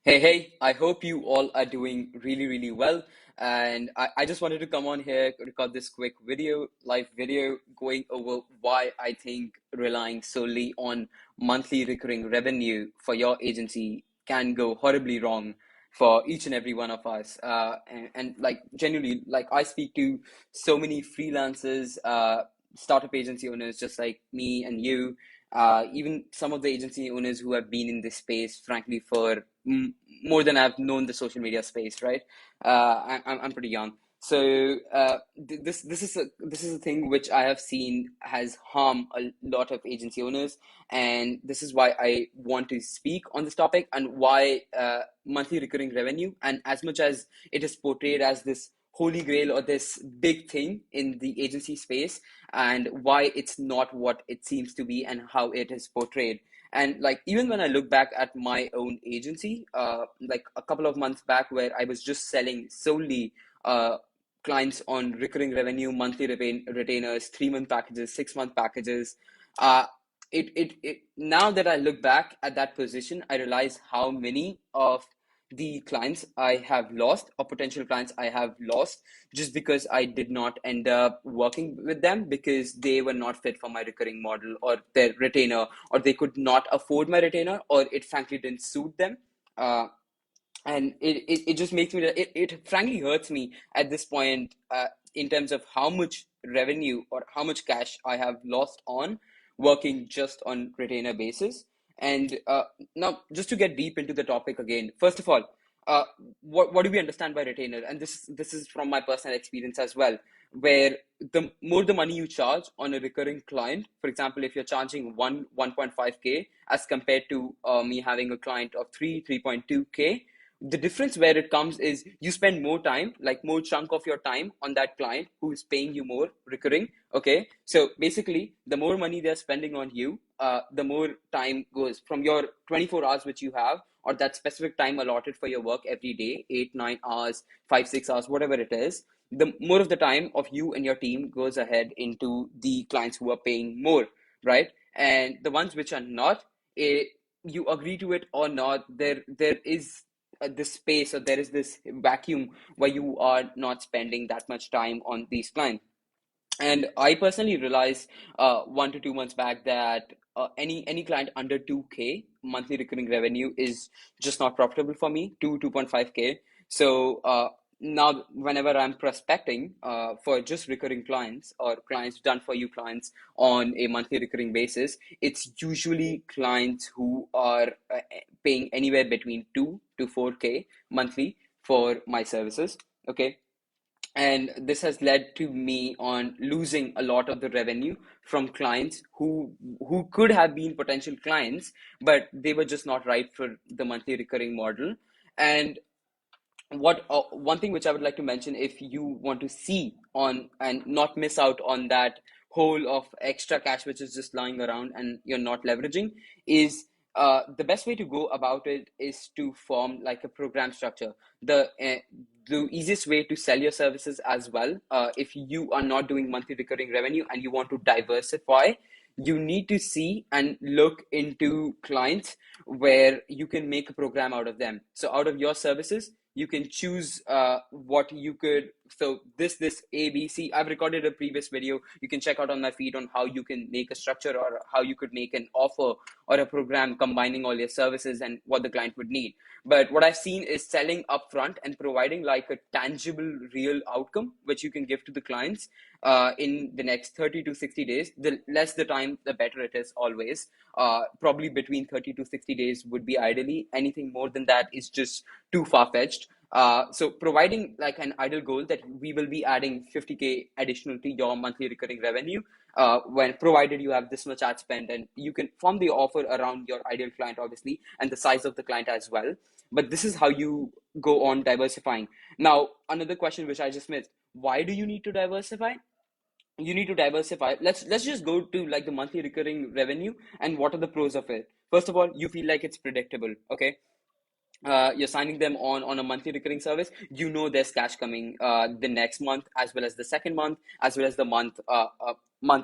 Hey, I hope you all are doing really, really well. And I just wanted to come on here, record this quick live video, going over why I think relying solely on monthly recurring revenue for your agency can go horribly wrong for each and every one of us. And like genuinely, like I speak to so many freelancers, startup agency owners just like me and you, even some of the agency owners who have been in this space, frankly, for more than I've known the social media space, right? I'm pretty young, so this is a thing which I have seen has harmed a lot of agency owners, and this is why I want to speak on this topic and why monthly recurring revenue, and as much as it is portrayed as this holy grail or this big thing in the agency space, and why it's not what it seems to be and how it is portrayed. And like even when I look back at my own agency, like a couple of months back, where I was just selling solely uh, clients on recurring revenue, monthly retainers, 3 month packages, 6 month packages. Uh, it now that I look back at that position, I realize how many of the clients I have lost or potential clients I have lost just because I did not end up working with them because they were not fit for my recurring model or their retainer, or they could not afford my retainer, or it frankly didn't suit them. Uh, and it just makes me, it frankly hurts me at this point, in terms of how much revenue or how much cash I have lost on working just on retainer basis. And now just to get deep into the topic again, first of all, uh, what do we understand by retainer? And this is from my personal experience as well, where the more the money you charge on a recurring client, for example, if you're charging 1.5k as compared to me having a client of 3.2k, the difference where it comes is you spend more time, like more chunk of your time on that client who is paying you more recurring. Okay, so basically the more money they're spending on you, the more time goes from your 24 hours which you have, or that specific time allotted for your work every day, 8 9 hours, 5 6 hours, whatever it is. The more of the time of you and your team goes ahead into the clients who are paying more, right? And the ones which are not, it, you agree to it or not, there is this space, or there is this vacuum where you are not spending that much time on these clients. And I personally realized 1 to 2 months back that any client under 2k monthly recurring revenue is just not profitable for me. 2.5k. So now whenever I'm prospecting for just recurring clients or clients done for you clients on a monthly recurring basis, it's usually clients who are paying anywhere between 2 to 4k monthly for my services. Okay, and this has led to me on losing a lot of the revenue from clients who could have been potential clients, but they were just not right for the monthly recurring model. And what one thing which I would like to mention, if you want to see on and not miss out on that whole of extra cash which is just lying around and you're not leveraging, is the best way to go about it is to form like a program structure. The easiest way to sell your services as well, if you are not doing monthly recurring revenue and you want to diversify, you need to see and look into clients where you can make a program out of them. So out of your services, you can choose what you could. So this ABC, I've recorded a previous video. You can check out on my feed on how you can make a structure or how you could make an offer or a program combining all your services and what the client would need. But what I've seen is selling upfront and providing like a tangible, real outcome which you can give to the clients in the next 30 to 60 days. The less the time, the better it is always. Probably between 30 to 60 days would be ideally. Anything more than that is just too far-fetched. So providing like an ideal goal that we will be adding 50k additional to your monthly recurring revenue, when provided you have this much ad spend, and you can form the offer around your ideal client obviously and the size of the client as well. But this is how you go on diversifying. Now another question which I just missed: why do you need to diversify? You need to diversify. Let's just go to like the monthly recurring revenue and what are the pros of it. First of all, you feel like it's predictable. Okay, you're signing them on a monthly recurring service. You know there's cash coming the next month, as well as the second month, as well as the month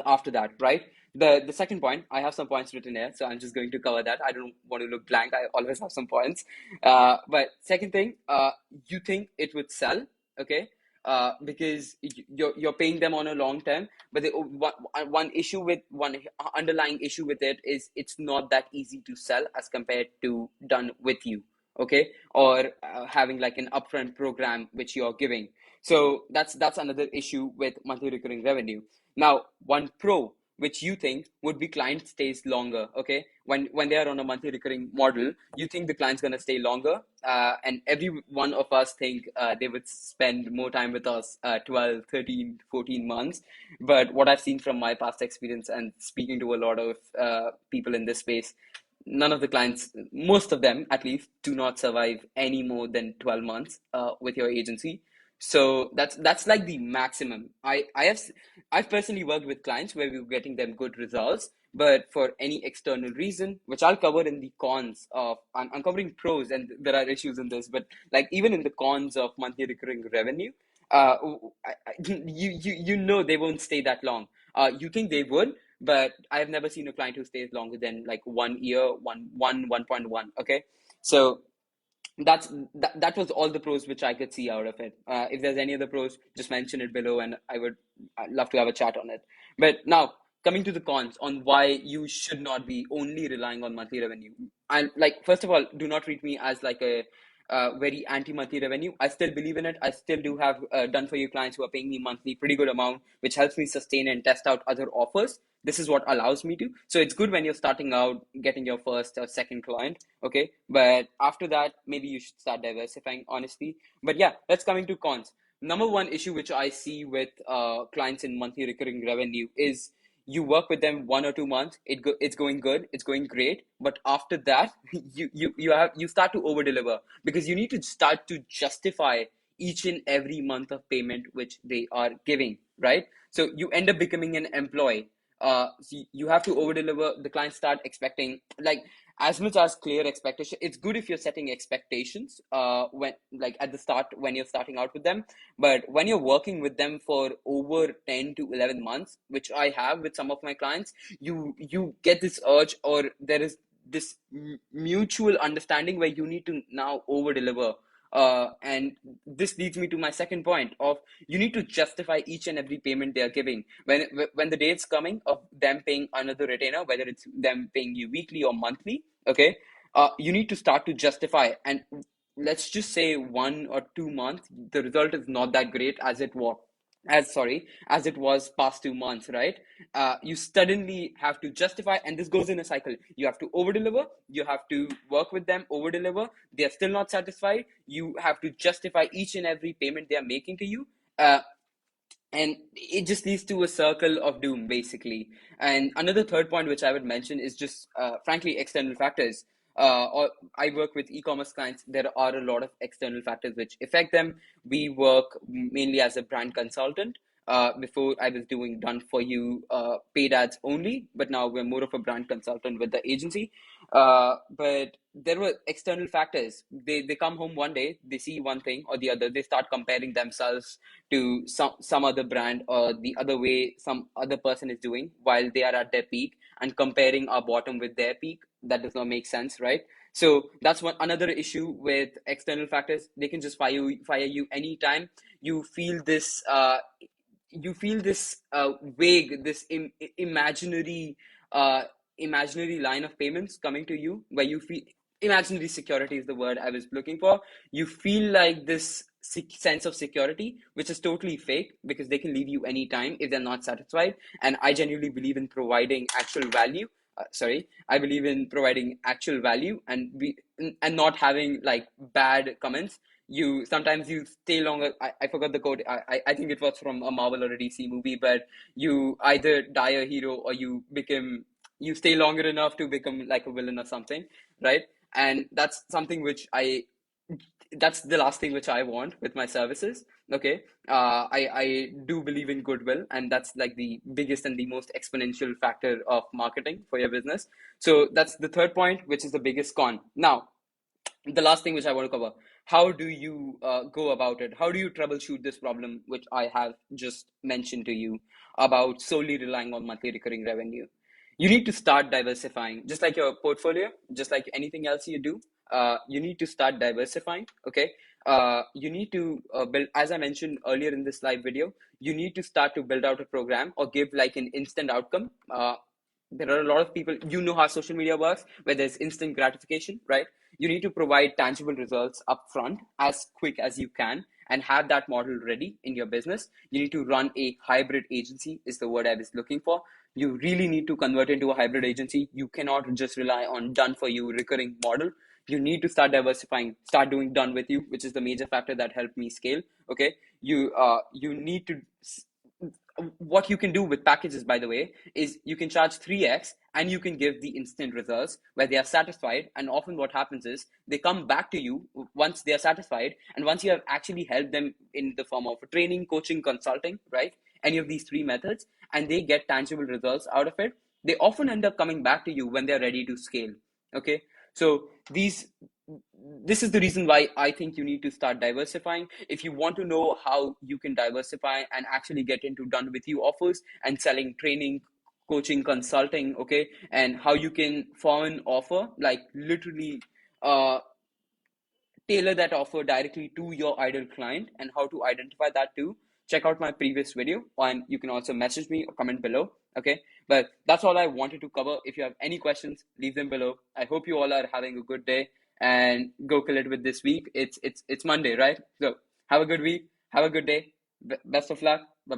after that, right? The second point, I have some points written here, so I'm just going to cover that. I don't want to look blank. I always have some points. But second thing, you think it would sell, okay? Because you're paying them on a long term, but one issue with one underlying issue with it is it's not that easy to sell as compared to done with you, okay? Or having like an upfront program which you're giving. So that's another issue with monthly recurring revenue. Now, one pro which you think would be client stays longer, okay? When they are on a monthly recurring model, you think the client's gonna stay longer, and every one of us think they would spend more time with us, 12, 13, 14 months. But what I've seen from my past experience and speaking to a lot of people in this space, none of the clients, most of them at least, do not survive any more than 12 months with your agency. So that's like the maximum. I've personally worked with clients where we were getting them good results, but for any external reason, which I'll cover in the cons of, I'm covering pros and there are issues in this, but like even in the cons of monthly recurring revenue, uh, you know they won't stay that long. You think they would, but I've never seen a client who stays longer than like 1 year, 1.1. Okay, so that was all the pros which I could see out of it. If there's any other pros, just mention it below, and I'd love to have a chat on it. But now coming to the cons on why you should not be only relying on monthly revenue. And like first of all, do not treat me as like a very anti monthly revenue. I still believe in it. I still do have done for you clients who are paying me monthly pretty good amount, which helps me sustain and test out other offers. This is what allows me to. So it's good when you're starting out, getting your first or second client, okay? But after that, maybe you should start diversifying, honestly. But yeah, let's coming to cons. Number one issue which I see with clients in monthly recurring revenue is you work with them 1 or 2 months, it's going good, it's going great, but after that, you start to over deliver because you need to start to justify each and every month of payment which they are giving, right? So you end up becoming an employee. So you have to over deliver. The clients start expecting like as much as clear expectation. It's good if you're setting expectations when like at the start when you're starting out with them, but when you're working with them for over 10 to 11 months, which I have with some of my clients, you get this urge, or there is this mutual understanding where you need to now over deliver. And this leads me to my second point of you need to justify each and every payment they are giving. When the date's coming of them paying another retainer, whether it's them paying you weekly or monthly, okay, you need to start to justify. And let's just say 1 or 2 months, the result is not that great as it was as it was past 2 months, right? You suddenly have to justify, and this goes in a cycle. You have to over deliver, you have to work with them, over deliver, they're still not satisfied, you have to justify each and every payment they are making to you. And it just leads to a circle of doom, basically. And another third point which I would mention is just frankly external factors. Or I work with e-commerce clients, there are a lot of external factors which affect them. We work mainly as a brand consultant. Before I was doing done for you paid ads only, but now we're more of a brand consultant with the agency. But there were external factors. They come home one day, they see one thing or the other, they start comparing themselves to some other brand or the other way some other person is doing while they are at their peak, and comparing our bottom with their peak, that does not make sense, right? So that's one another issue with external factors. They can just fire you anytime. You feel this vague, this imaginary uh, imaginary line of payments coming to you where you feel imaginary security is the word I was looking for. You feel like this sense of security, which is totally fake because they can leave you anytime if they're not satisfied. And I genuinely believe in providing actual value. I believe in providing actual value and not having like bad comments. You sometimes you stay longer. I forgot the quote. I think it was from a Marvel or a DC movie, but you either die a hero or you stay longer enough to become like a villain or something, right? And that's something which that's the last thing which I want with my services. Okay. I do believe in goodwill, and that's like the biggest and the most exponential factor of marketing for your business. So that's the third point, which is the biggest con. Now, the last thing which I want to cover, how do you go about it? How do you troubleshoot this problem, which I have just mentioned to you about solely relying on monthly recurring revenue? You need to start diversifying, just like your portfolio, just like anything else you do. You need to start diversifying. Okay. You need to build, as I mentioned earlier in this live video, you need to start to build out a program or give like an instant outcome. There are a lot of people, you know how social media works, where there's instant gratification, right? You need to provide tangible results up front as quick as you can and have that model ready in your business. You need to run a hybrid agency, is the word I was looking for. You really need to convert into a hybrid agency. You cannot just rely on done for you recurring model. You need to start diversifying, start doing done with you, which is the major factor that helped me scale. Okay. You need to, what you can do with packages, by the way, is you can charge 3x and you can give the instant results where they are satisfied. And often what happens is they come back to you once they are satisfied, and once you have actually helped them in the form of training, coaching, consulting, right? Any of these three methods, and they get tangible results out of it, they often end up coming back to you when they're ready to scale. Okay. So this is the reason why I think you need to start diversifying. If you want to know how you can diversify and actually get into done with you offers and selling training, coaching, consulting, okay, and how you can form an offer, like literally uh, tailor that offer directly to your ideal client and how to identify that too, check out my previous video, and you can also message me or comment below. Okay, but that's all I wanted to cover. If you have any questions, leave them below. I hope you all are having a good day and go kill it with this week. It's Monday, right? So have a good week, have a good day. Best of luck.